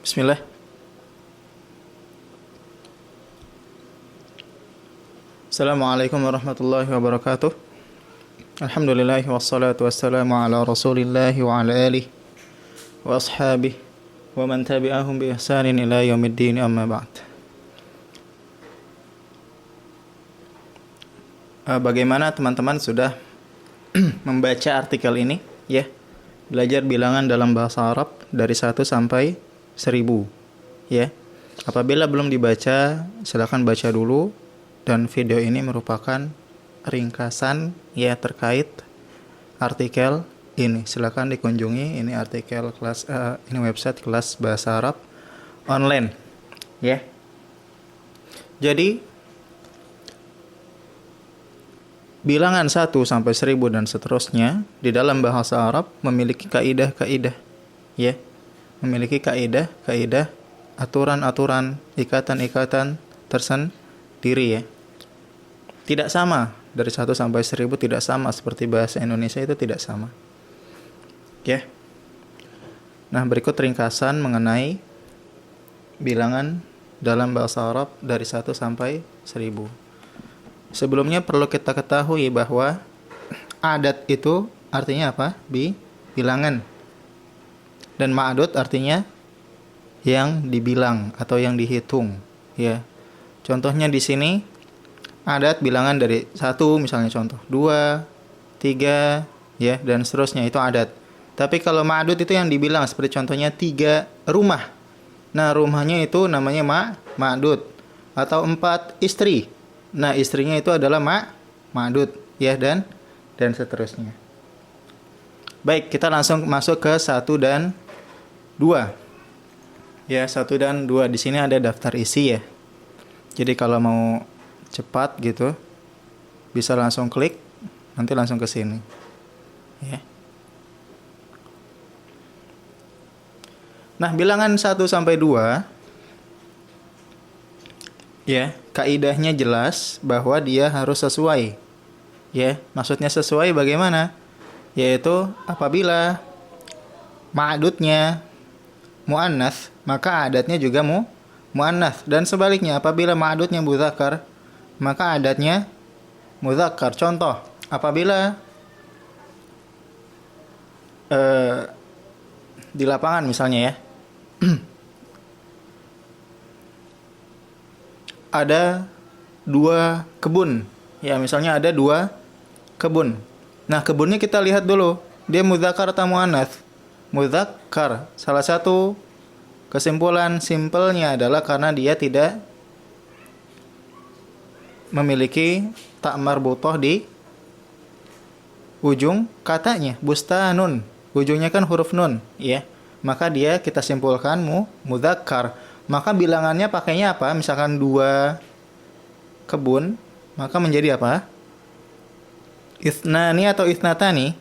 Bismillah. Assalamualaikum warahmatullahi wabarakatuh. Alhamdulillah wassalatu wassalamu ala rasulillahi wa ala alihi wa ashabihi wa man tabi'ahum bi ihsanin ila yaumiddin, amma ba'd. Bagaimana teman-teman sudah membaca artikel ini ya? Belajar bilangan dalam bahasa Arab dari 1 sampai 1000 ya. Apabila belum dibaca, silakan baca dulu, dan video ini merupakan ringkasan ya terkait artikel ini. Silakan dikunjungi, ini artikel kelas ini website kelas bahasa Arab online ya. Jadi bilangan 1 sampai 1000 dan seterusnya di dalam bahasa Arab memiliki kaidah-kaidah ya. Memiliki kaidah-kaidah, aturan-aturan, ikatan-ikatan tersendiri ya. Tidak sama, dari 1 sampai 1000 tidak sama seperti bahasa Indonesia, itu tidak sama. Ya. Nah, berikut ringkasan mengenai bilangan dalam bahasa Arab dari 1 sampai 1000. Sebelumnya perlu kita ketahui bahwa adat itu artinya apa? Bilangan. Dan ma'dud artinya yang dibilang atau yang dihitung, ya. Contohnya di sini adat bilangan dari 1 misalnya, contoh 2, 3 ya, dan seterusnya, itu adat. Tapi kalau ma'dud itu yang dibilang, seperti contohnya 3 rumah. Nah, rumahnya itu namanya ma'dud. Atau 4 istri. Nah, istrinya itu adalah ma'dud ya, dan seterusnya. Baik, kita langsung masuk ke 1 dan 2. Ya, 1 dan 2 di sini ada daftar isi ya. Jadi kalau mau cepat gitu, bisa langsung klik, nanti langsung ke sini. Ya. Nah, bilangan 1 sampai 2 ya, kaidahnya jelas bahwa dia harus sesuai. Ya, maksudnya sesuai bagaimana? Yaitu apabila ma'dudnya muannats, maka adatnya juga muannats, dan sebaliknya apabila ma'dudnya mudzakkar, maka adatnya mudzakkar. Contoh, apabila di lapangan misalnya ya, ada 2 kebun. Ya, misalnya ada 2 kebun. Nah, kebunnya kita lihat dulu, dia mudzakkar atau muannats? Mudzakkar. Salah satu kesimpulan simpelnya adalah karena dia tidak memiliki ta marbuthah di ujung katanya. Bustanun, ujungnya kan huruf nun ya. Maka dia kita simpulkan mudzakkar. Maka bilangannya pakainya apa? Misalkan 2 kebun, maka menjadi apa? Ithnani atau ithnatani?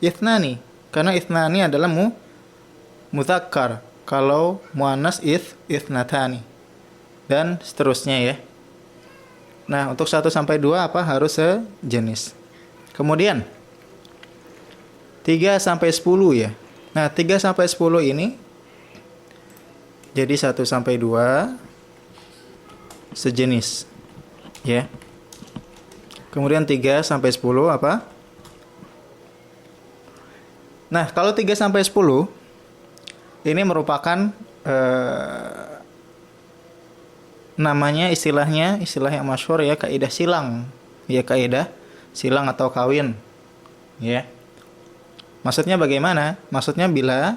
Ithnani, karena ithnani adalah mudzakkar. Kalau muannats ithnatani. Dan seterusnya ya. Nah, untuk 1 sampai 2 apa? Harus sejenis. Kemudian 3 sampai 10 ya. Nah, 3 sampai 10 ini jadi 1 sampai 2 sejenis. Ya. Kemudian 3 sampai 10 apa? Nah, kalau 3 sampai 10 ini merupakan namanya istilah yang masyhur ya, kaidah silang. Ya, kaidah silang atau kawin. Ya. Maksudnya bagaimana? Maksudnya bila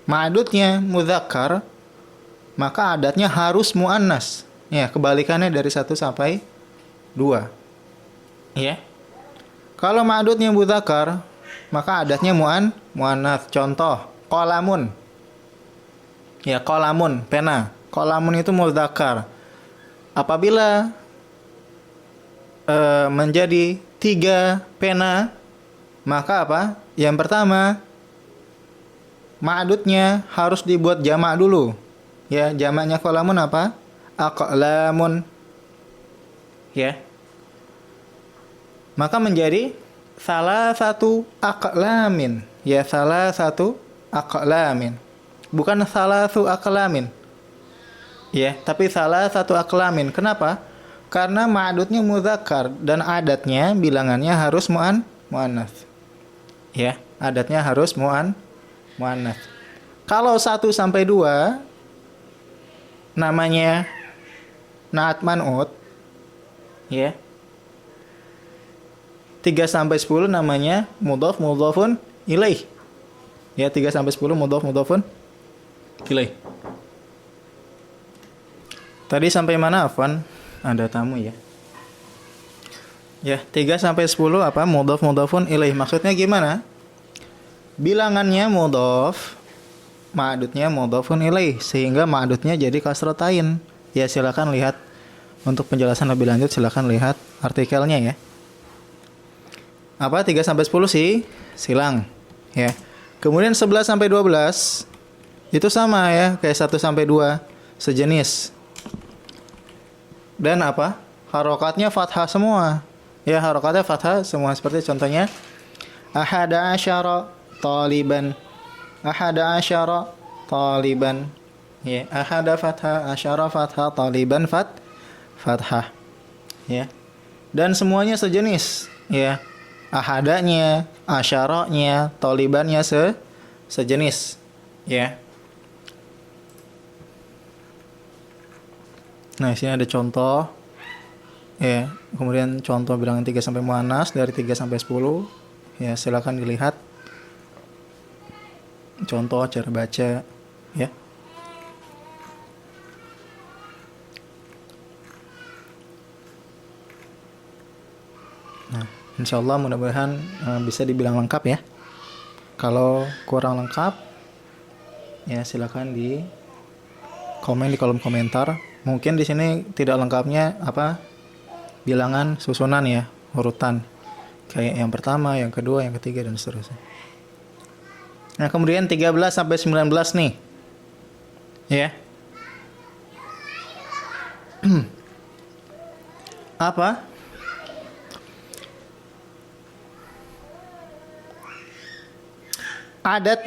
ma'dudnya mudzakkar, maka adatnya harus muannats. Ya, kebalikannya dari 1 sampai 2. Ya. Kalau ma'dudnya mudzakkar, maka adatnya muannats. Contoh, qalamun. Ya, qalamun, pena. Qalamun itu mudzakkar. Apabila menjadi 3 pena, maka apa? Yang pertama, ma'dudnya harus dibuat jamak dulu. Ya, jamaknya qalamun apa? Aqlamun. Ya. Maka menjadi salah satu aqlamin. Ya, salah satu aqlamin. Bukan salatu aklamin. Ya, tapi salah satu aklamin. Kenapa? Karena ma'dudnya mudzakkar dan adatnya bilangannya harus muannats. Ya, adatnya harus muannats. Kalau 1 sampai 2 namanya naat man'ut, ya. 3 sampai 10 namanya mudhafun ilaih. Ya, 3 sampai 10 mudhafun ilaih. Tadi sampai mana, Afwan? Ada tamu ya. Ya, 3 sampai 10 apa? Mudhafun ilaih. Maksudnya gimana? Bilangannya mudhaf, ma'dudnya mudhafun ilaih, sehingga ma'dudnya jadi kasratain. Ya, silakan lihat untuk penjelasan lebih lanjut, silakan lihat artikelnya ya. Apa 3 sampai 10 sih? Silang ya. Kemudian 11 sampai 12 itu sama ya, kayak 1 sampai 2, sejenis. Dan apa? Harokatnya fathah semua. Ya, harokatnya fathah semua, seperti contohnya ahada asyara taliban. Ahada asyara taliban. Ya, ahada fathah, asyara fathah, taliban fathah. Ya. Dan semuanya sejenis, ya. Ahadanya, asyaranya, talibannya sejenis, ya. Nah, sini ada contoh. Ya, kemudian contoh bilangan 3 sampai muannas dari 3 sampai 10. Ya, silakan dilihat. Contoh cara baca, ya. Nah, insyaallah mudah-mudahan bisa dibilang lengkap ya. Kalau kurang lengkap, ya silakan di komen di kolom komentar. Mungkin di sini tidak lengkapnya apa bilangan susunan ya, urutan. Kayak yang pertama, yang kedua, yang ketiga dan seterusnya. Nah, kemudian 13 sampai 19 nih. Ya. Apa? Adat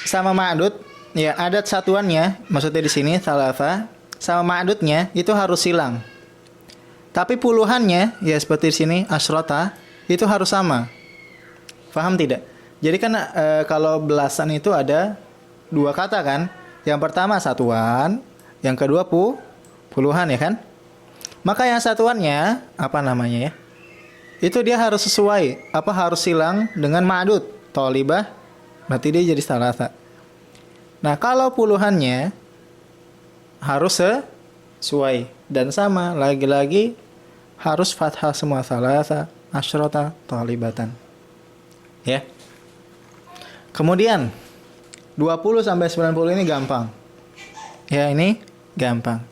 sama ma'dud, ya, adat satuannya, maksudnya di sini salasa, sama ma'dudnya itu harus silang. Tapi puluhannya, ya seperti di sini asyrata, itu harus sama. Paham tidak? Jadi kan kalau belasan itu ada 2 kata kan? Yang pertama satuan, yang kedua puluhan ya kan? Maka yang satuannya apa namanya ya? Itu dia harus sesuai, apa harus silang dengan ma'dud, thalibah, berarti dia jadi salasa. Nah, kalau puluhannya harus sesuai dan sama, lagi-lagi harus fathah semua, salasa, asyrata, thalibatan. Ya. Kemudian 20 sampai 90 ini gampang. Ya, ini gampang.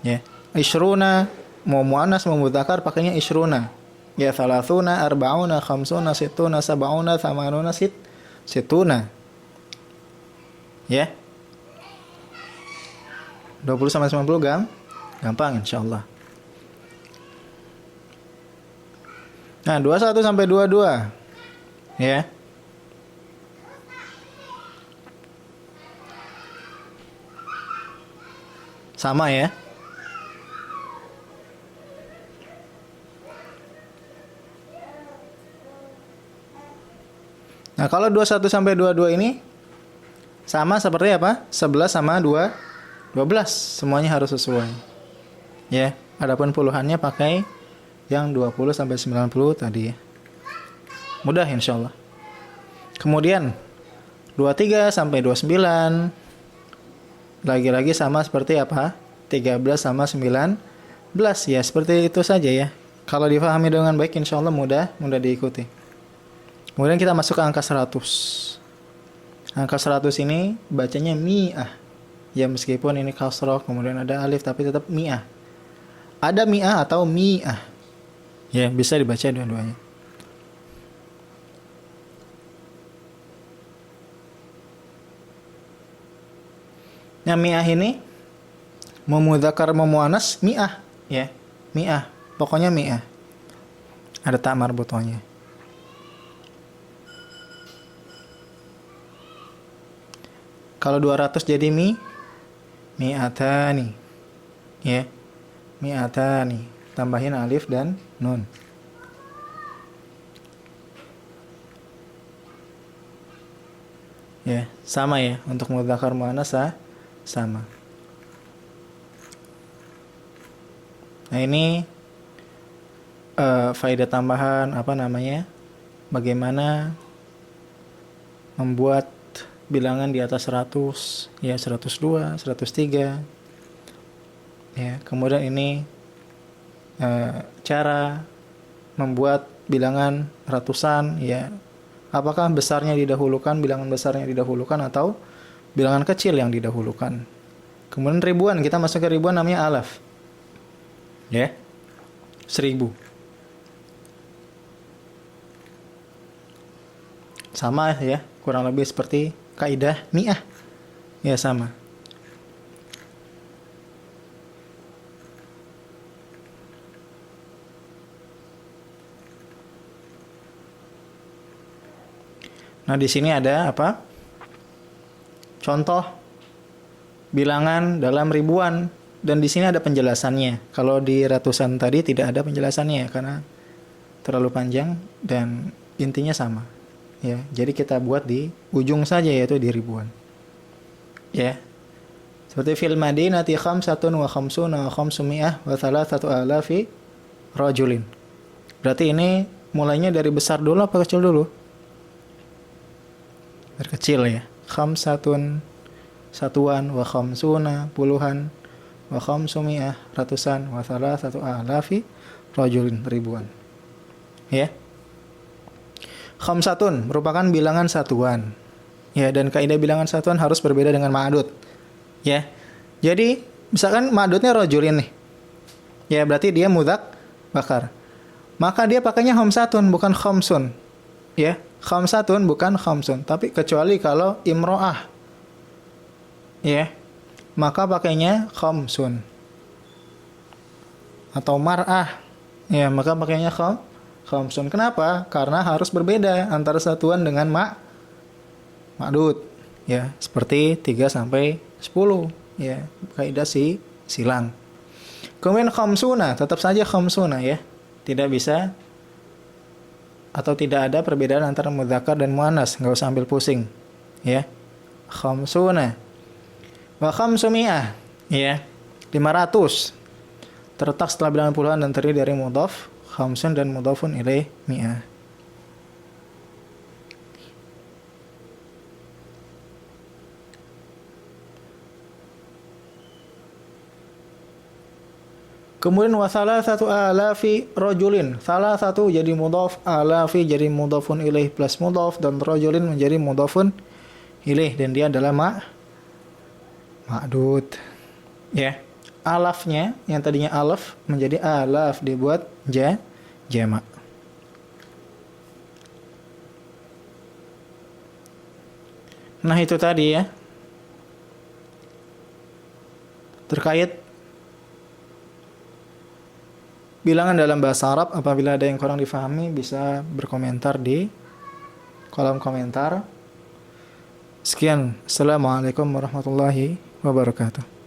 Ya. Isyruna mau muannas mau mudzakkar pakainya isyruna. Ya, thalathuna, arba'una, khamsuna, sittuna, sab'una, thamanuna, situna. Ya. 20 sampai 90 gampang insyaallah. Nah, 21 sampai 22. Ya. Sama ya. Nah, kalau 21 sampai 22 ini sama seperti apa? 11 sama 12. Semuanya harus sesuai. Ya, adapun puluhannya pakai yang 20 sampai 90 tadi ya. Mudah insyaallah. Kemudian 23 sampai 29 lagi-lagi sama seperti apa? 13 sama 19 ya, seperti itu saja ya. Kalau difahami dengan baik insyaallah mudah diikuti. Kemudian kita masuk ke angka 100. Angka 100 ini bacanya mi'ah. Ya, meskipun ini kasrah kemudian ada alif tapi tetap mi'ah. Ada mi'ah atau mi'ah. Ya, bisa dibaca dua-duanya. Nah, mi'ah ini mau mudzakkar mau muannas mi'ah ya. Mi'ah. Pokoknya mi'ah. Ada ta marbutohnya. Kalau 200 jadi mi'atani. Ya. Mi'atani. Tambahin alif dan nun. Ya, sama ya. Untuk mudzakkar muannats sama. Nah, ini faedah tambahan bagaimana membuat bilangan di atas 100, ya 102, 103. Ya, kemudian ini cara membuat bilangan ratusan, ya. Apakah besarnya didahulukan, bilangan besarnya didahulukan atau bilangan kecil yang didahulukan. Kemudian ribuan, kita masuk ke ribuan namanya alaf. Ya. 1000. Sama ya, kurang lebih seperti kaidah mi'ah. Ya, sama. Nah, di sini ada apa? Contoh bilangan dalam ribuan, dan di sini ada penjelasannya. Kalau di ratusan tadi tidak ada penjelasannya karena terlalu panjang dan intinya sama. Ya, jadi kita buat di ujung saja, yaitu di ribuan. Ya. Seperti fil madinati khamsatun wa khamsuna wa khamsumi'ah wa thalathatu alafi rajulin. Berarti ini mulainya dari besar dulu apa kecil dulu? Berkecil ya. Khamsatun, satuan, wa khamsuna, puluhan, wa khamsumi'ah, ratusan, wa thalathatu alafi rajulin, ribuan. Ya. Khamsatun merupakan bilangan satuan. Ya, dan kaidah bilangan satuan harus berbeda dengan ma'dud. Ya. Jadi, misalkan ma'dudnya rajulin nih. Ya, berarti dia mudzakkar. Maka dia pakainya khamsatun bukan khamsun. Ya. Khamsatun bukan khamsun, tapi kecuali kalau imro'ah, ya, maka pakainya khamsun. Atau mar'ah, ya, maka pakainya khamsun. Kenapa? Karena harus berbeda antara satuan dengan ma'dud, ya, seperti 3 sampai 10, ya, kaidah silang. Kemudian khamsuna, tetap saja khamsuna, ya, tidak bisa atau tidak ada perbedaan antara mudzakkar dan muannats, enggak usah ambil pusing, ya. Khamsuna wa khamsumi'ah, ya, 500 terletak setelah bilangan puluhan dan terdiri dari mudhaf khamsun dan mudhafun ilaih mi'ah. Kemudian wa thalathatu alafi rajulin. Salah satu jadi mudhaf, alafi jadi mudhafun ilaih plus mudhaf, dan rajulin menjadi mudhafun ilaih, dan dia adalah ma'dud. Ya. Alafnya yang tadinya alaf menjadi alaf, dibuat jamak. Nah, itu tadi ya. Terkait bilangan dalam bahasa Arab. Apabila ada yang kurang difahami, bisa berkomentar di kolom komentar. Sekian. Assalamualaikum warahmatullahi wabarakatuh.